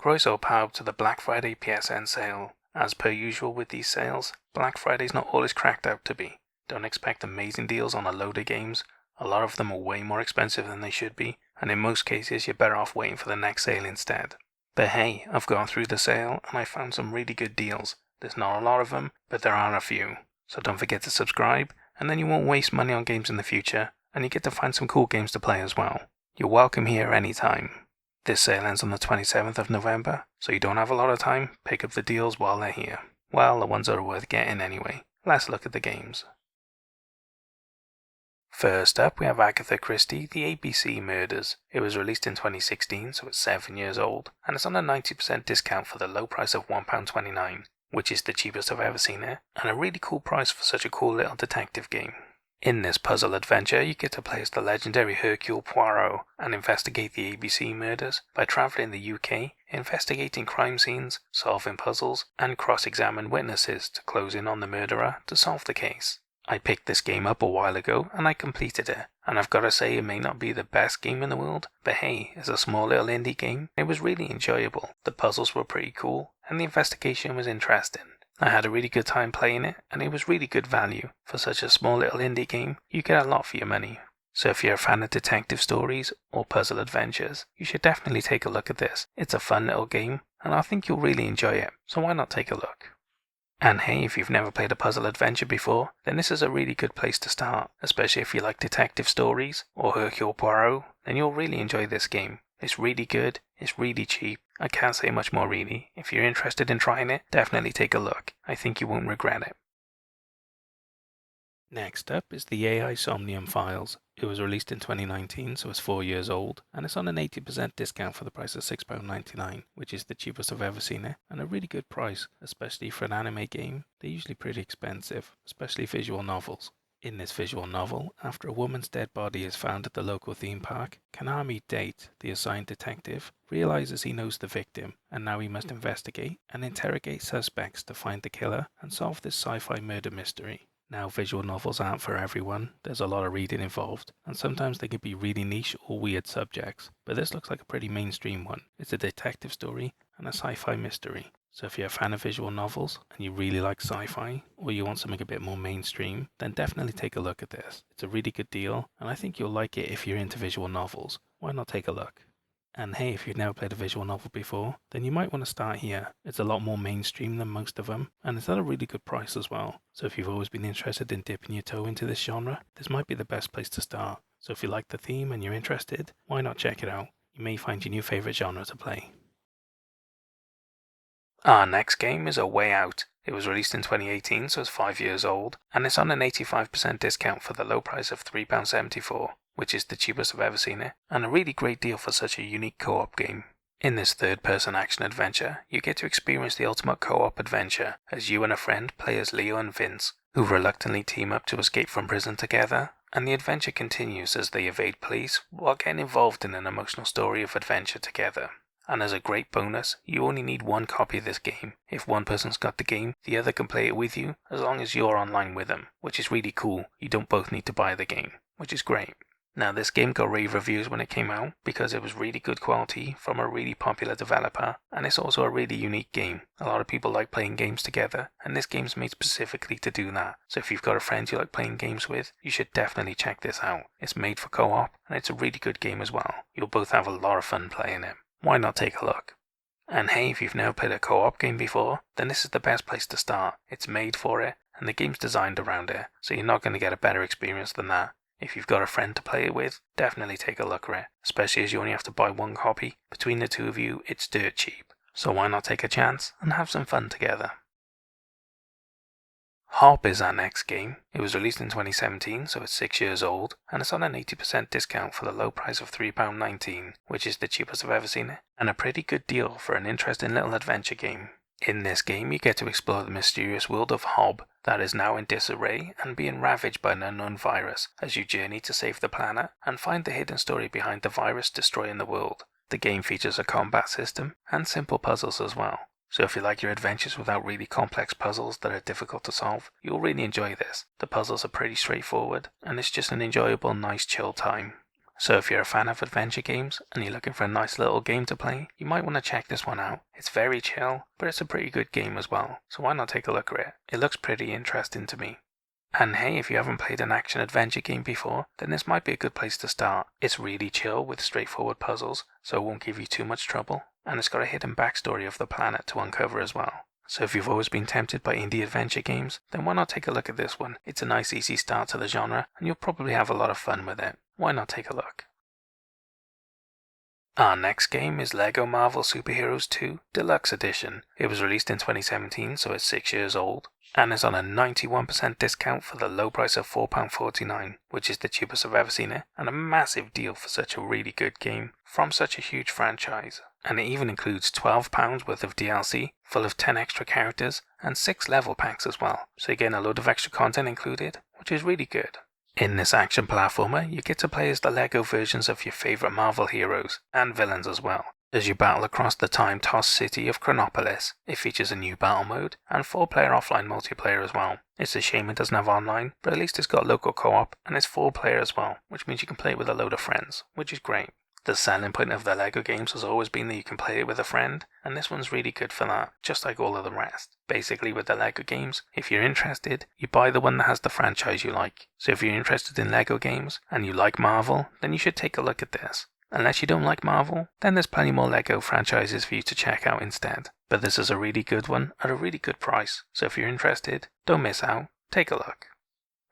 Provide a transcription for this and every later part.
Croeso all power to the Black Friday PSN sale. As per usual with these sales, Black Friday's not all it's cracked out to be. Don't expect amazing deals on a load of games. A lot of them are way more expensive than they should be, and in most cases you're better off waiting for the next sale instead. But hey, I've gone through the sale and I found some really good deals. There's not a lot of them, but there are a few. So don't forget to subscribe, and then you won't waste money on games in the future, and you get to find some cool games to play as well. You're welcome here anytime. This sale ends on the 27th of November, so you don't have a lot of time. Pick up the deals while they're here. Well, the ones that are worth getting anyway. Let's look at the games. First up, we have Agatha Christie, The ABC Murders. It was released in 2016, so it's 7 years old, and it's on a 90% discount for the low price of £1.29, which is the cheapest I've ever seen it, and a really cool price for such a cool little detective game. In this puzzle adventure, you get to play as the legendary Hercule Poirot and investigate the ABC murders by travelling the UK, investigating crime scenes, solving puzzles, and cross-examine witnesses to close in on the murderer to solve the case. I picked this game up a while ago and I completed it, and I've got to say it may not be the best game in the world, but hey, it's a small little indie game. It was really enjoyable, the puzzles were pretty cool, and the investigation was interesting. I had a really good time playing it, and it was really good value. For such a small little indie game, you get a lot for your money. So if you're a fan of detective stories or puzzle adventures, you should definitely take a look at this. It's a fun little game, and I think you'll really enjoy it, so why not take a look? And hey, if you've never played a puzzle adventure before, then this is a really good place to start, especially if you like detective stories or Hercule Poirot, then you'll really enjoy this game. It's really good, it's really cheap, I can't say much more really. If you're interested in trying it, definitely take a look. I think you won't regret it. Next up is the AI Somnium Files. It was released in 2019, so it's 4 years old, and it's on an 80% discount for the price of £6.99, which is the cheapest I've ever seen it, and a really good price, especially for an anime game. They're usually pretty expensive, especially visual novels. In this visual novel, after a woman's dead body is found at the local theme park, Kanami Date, the assigned detective, realizes he knows the victim, and now he must investigate and interrogate suspects to find the killer and solve this sci-fi murder mystery. Now, visual novels aren't for everyone, there's a lot of reading involved, and sometimes they can be really niche or weird subjects, but this looks like a pretty mainstream one. It's a detective story and a sci-fi mystery. So if you're a fan of visual novels and you really like sci-fi, or you want something a bit more mainstream, then definitely take a look at this. It's a really good deal, and I think you'll like it if you're into visual novels. Why not take a look? And hey, if you've never played a visual novel before, then you might want to start here. It's a lot more mainstream than most of them, and it's at a really good price as well. So if you've always been interested in dipping your toe into this genre, this might be the best place to start. So if you like the theme and you're interested, why not check it out? You may find your new favourite genre to play. Our next game is A Way Out. It was released in 2018, so it's 5 years old, and it's on an 85% discount for the low price of £3.74, which is the cheapest I've ever seen it, and a really great deal for such a unique co-op game. In this third-person action adventure, you get to experience the ultimate co-op adventure as you and a friend play as Leo and Vince, who reluctantly team up to escape from prison together, and the adventure continues as they evade police while getting involved in an emotional story of adventure together. And as a great bonus, you only need one copy of this game. If one person's got the game, the other can play it with you as long as you're online with them, which is really cool. You don't both need to buy the game, which is great. Now, this game got rave reviews when it came out because it was really good quality from a really popular developer, and it's also a really unique game. A lot of people like playing games together, and this game's made specifically to do that. So if you've got a friend you like playing games with, you should definitely check this out. It's made for co-op, and it's a really good game as well. You'll both have a lot of fun playing it. Why not take a look? And hey, if you've never played a co-op game before, then this is the best place to start. It's made for it, and the game's designed around it, so you're not going to get a better experience than that. If you've got a friend to play it with, definitely take a look at it, especially as you only have to buy one copy. Between the two of you, it's dirt cheap, so why not take a chance and have some fun together? Hop is our next game. It was released in 2017, so it's 6 years old, and it's on an 80% discount for the low price of £3.19, which is the cheapest I've ever seen it, and a pretty good deal for an interesting little adventure game. In this game, you get to explore the mysterious world of Hob that is now in disarray and being ravaged by an unknown virus as you journey to save the planet and find the hidden story behind the virus destroying the world. The game features a combat system and simple puzzles as well. So if you like your adventures without really complex puzzles that are difficult to solve, you'll really enjoy this. The puzzles are pretty straightforward, and it's just an enjoyable, nice chill time. So if you're a fan of adventure games and you're looking for a nice little game to play, you might want to check this one out. It's very chill, but it's a pretty good game as well, so why not take a look at it? It looks pretty interesting to me. And hey, if you haven't played an action-adventure game before, then this might be a good place to start. It's really chill with straightforward puzzles, so it won't give you too much trouble, and it's got a hidden backstory of the planet to uncover as well. So if you've always been tempted by indie adventure games, then why not take a look at this one? It's a nice easy start to the genre, and you'll probably have a lot of fun with it. Why not take a look? Our next game is LEGO Marvel Superheroes 2 Deluxe Edition. It was released in 2017, so it's 6 years old, and is on a 91% discount for the low price of £4.49, which is the cheapest I've ever seen it, and a massive deal for such a really good game from such a huge franchise. And it even includes £12 worth of DLC, full of 10 extra characters, and 6 level packs as well, so you're getting a load of extra content included, which is really good. In this action platformer, you get to play as the LEGO versions of your favourite Marvel heroes, and villains as well, as you battle across the time-tossed city of Chronopolis. It features a new battle mode, and 4-player offline multiplayer as well. It's a shame it doesn't have online, but at least it's got local co-op, and it's 4-player as well, which means you can play it with a load of friends, which is great. The selling point of the LEGO games has always been that you can play it with a friend, and this one's really good for that, just like all of the rest. Basically with the LEGO games, if you're interested, you buy the one that has the franchise you like. So if you're interested in LEGO games, and you like Marvel, then you should take a look at this. Unless you don't like Marvel, then there's plenty more LEGO franchises for you to check out instead. But this is a really good one, at a really good price, so if you're interested, don't miss out, take a look.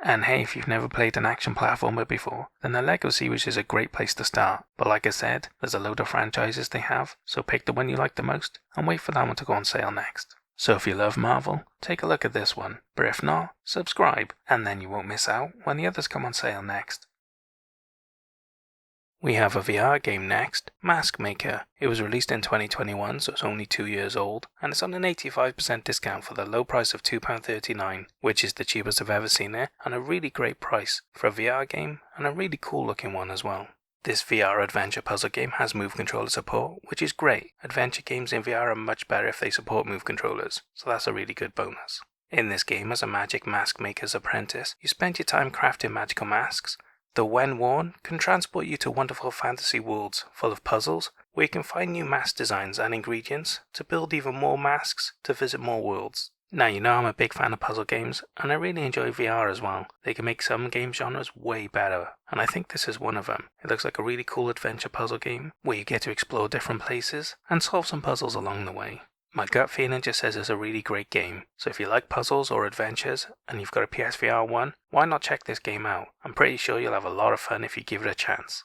And hey, if you've never played an action platformer before, then the LEGO series is a great place to start. But like I said, there's a load of franchises they have, so pick the one you like the most, and wait for that one to go on sale next. So if you love Marvel, take a look at this one, but if not, subscribe, and then you won't miss out when the others come on sale next. We have a VR game next, Mask Maker. It was released in 2021, so it's only 2 years old, and it's on an 85% discount for the low price of £2.39, which is the cheapest I've ever seen it, and a really great price for a VR game, and a really cool looking one as well. This VR adventure puzzle game has move controller support, which is great. Adventure games in VR are much better if they support move controllers, so that's a really good bonus. In this game, as a magic mask maker's apprentice, you spend your time crafting magical masks, that when worn, can transport you to wonderful fantasy worlds full of puzzles, where you can find new mask designs and ingredients to build even more masks to visit more worlds. Now you know I'm a big fan of puzzle games, and I really enjoy VR as well. They can make some game genres way better, and I think this is one of them. It looks like a really cool adventure puzzle game, where you get to explore different places, and solve some puzzles along the way. My gut feeling just says it's a really great game, so if you like puzzles or adventures, and you've got a PSVR 1, why not check this game out? I'm pretty sure you'll have a lot of fun if you give it a chance.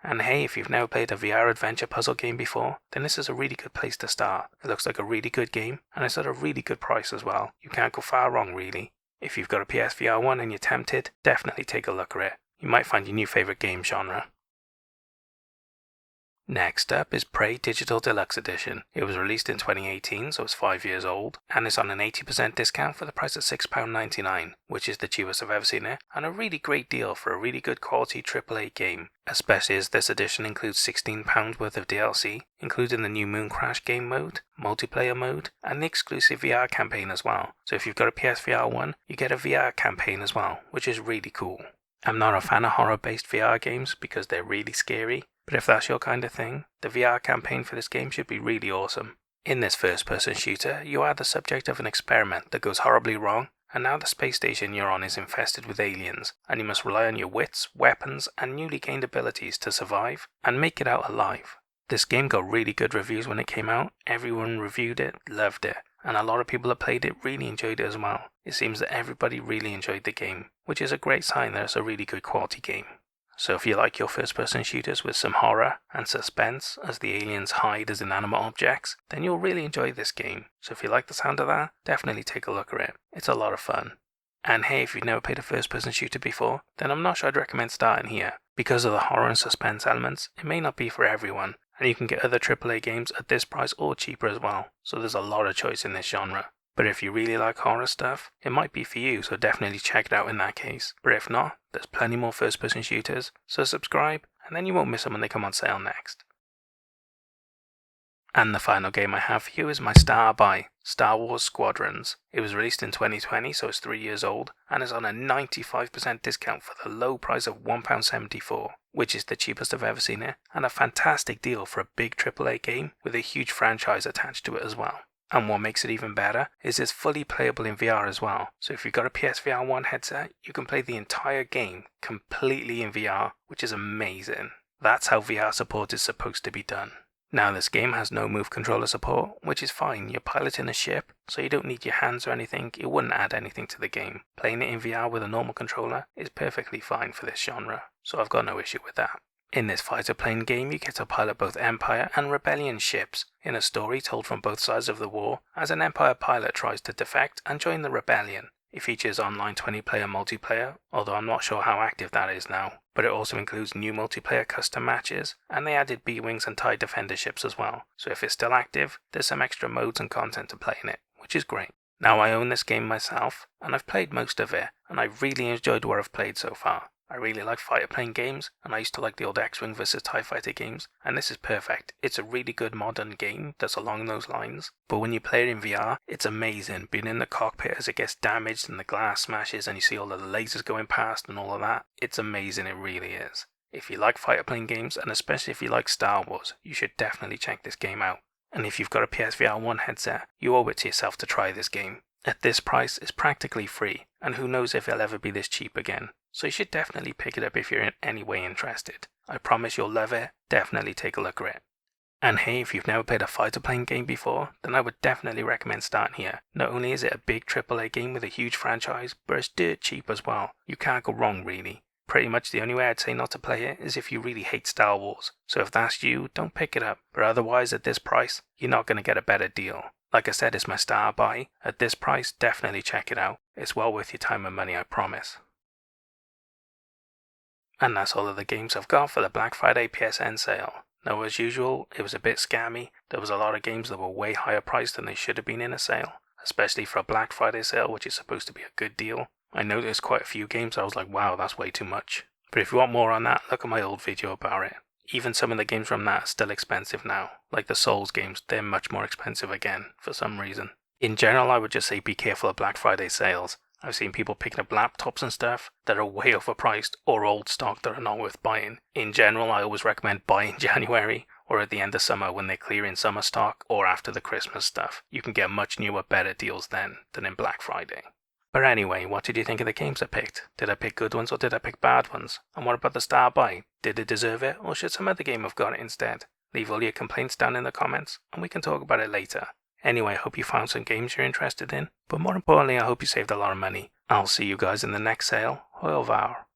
And hey, if you've never played a VR adventure puzzle game before, then this is a really good place to start. It looks like a really good game, and it's at a really good price as well. You can't go far wrong really. If you've got a PSVR 1 and you're tempted, definitely take a look at it. You might find your new favourite game genre. Next up is Prey Digital Deluxe Edition. It was released in 2018, so it's 5 years old, and it's on an 80% discount for the price of £6.99, which is the cheapest I've ever seen it, and a really great deal for a really good quality AAA game, especially as this edition includes £16 worth of DLC, including the new Moon Crash game mode, multiplayer mode, and the exclusive VR campaign as well. So if you've got a PSVR 1, you get a VR campaign as well, which is really cool. I'm not a fan of horror-based VR games because they're really scary, but if that's your kind of thing, the VR campaign for this game should be really awesome. In this first-person shooter, you are the subject of an experiment that goes horribly wrong, and now the space station you're on is infested with aliens, and you must rely on your wits, weapons, and newly gained abilities to survive and make it out alive. This game got really good reviews when it came out, everyone reviewed it, loved it, and a lot of people that played it really enjoyed it as well. It seems that everybody really enjoyed the game, which is a great sign that it's a really good quality game. So if you like your first-person shooters with some horror and suspense as the aliens hide as inanimate objects, then you'll really enjoy this game. So if you like the sound of that, definitely take a look at it. It's a lot of fun. And hey, if you've never played a first-person shooter before, then I'm not sure I'd recommend starting here. Because of the horror and suspense elements, it may not be for everyone, and you can get other AAA games at this price or cheaper as well, so there's a lot of choice in this genre. But if you really like horror stuff, it might be for you, so definitely check it out in that case. But if not, there's plenty more first-person shooters, so subscribe, and then you won't miss them when they come on sale next. And the final game I have for you is my star buy, Star Wars Squadrons. It was released in 2020, so it's 3 years old, and is on a 95% discount for the low price of £1.74, which is the cheapest I've ever seen it, and a fantastic deal for a big AAA game with a huge franchise attached to it as well. And what makes it even better is it's fully playable in VR as well. So if you've got a PSVR 1 headset, you can play the entire game completely in VR, which is amazing. That's how VR support is supposed to be done. Now this game has no move controller support, which is fine. You're piloting a ship, so you don't need your hands or anything. It wouldn't add anything to the game. Playing it in VR with a normal controller is perfectly fine for this genre, so I've got no issue with that. In this fighter plane game, you get to pilot both Empire and Rebellion ships in a story told from both sides of the war as an Empire pilot tries to defect and join the Rebellion. It features online 20-player multiplayer, although I'm not sure how active that is now, but it also includes new multiplayer custom matches, and they added B-Wings and TIE Defender ships as well, so if it's still active, there's some extra modes and content to play in it, which is great. Now I own this game myself, and I've played most of it, and I've really enjoyed what I've played so far. I really like fighter plane games, and I used to like the old X-Wing vs TIE Fighter games, and this is perfect. It's a really good modern game that's along those lines, but when you play it in VR, it's amazing. Being in the cockpit as it gets damaged and the glass smashes and you see all of the lasers going past and all of that, it's amazing, it really is. If you like fighter plane games, and especially if you like Star Wars, you should definitely check this game out. And if you've got a PSVR 1 headset, you owe it to yourself to try this game. At this price, it's practically free, and who knows if it'll ever be this cheap again. So you should definitely pick it up if you're in any way interested. I promise you'll love it, definitely take a look at it. And hey, if you've never played a fighter plane game before, then I would definitely recommend starting here. Not only is it a big AAA game with a huge franchise, but it's dirt cheap as well. You can't go wrong really. Pretty much the only way I'd say not to play it is if you really hate Star Wars. So if that's you, don't pick it up. But otherwise at this price, you're not going to get a better deal. Like I said, it's my star buy. At this price, definitely check it out. It's well worth your time and money, I promise. And that's all of the games I've got for the Black Friday PSN sale. Now as usual, it was a bit scammy. There was a lot of games that were way higher priced than they should have been in a sale, especially for a Black Friday sale, which is supposed to be a good deal. I noticed quite a few games I was like, wow, that's way too much. But if you want more on that, look at my old video about it. Even some of the games from that are still expensive now. Like the Souls games, they're much more expensive again, for some reason. In general, I would just say be careful of Black Friday sales. I've seen people picking up laptops and stuff that are way overpriced or old stock that are not worth buying. In general, I always recommend buying January or at the end of summer when they're clearing summer stock, or after the Christmas stuff. You can get much newer, better deals then than in Black Friday. But anyway, what did you think of the games I picked? Did I pick good ones or did I pick bad ones? And what about the star buy? Did it deserve it, or should some other game have got it instead? Leave all your complaints down in the comments and we can talk about it later. Anyway, I hope you found some games you're interested in, but more importantly, I hope you saved a lot of money. I'll see you guys in the next sale. Au revoir.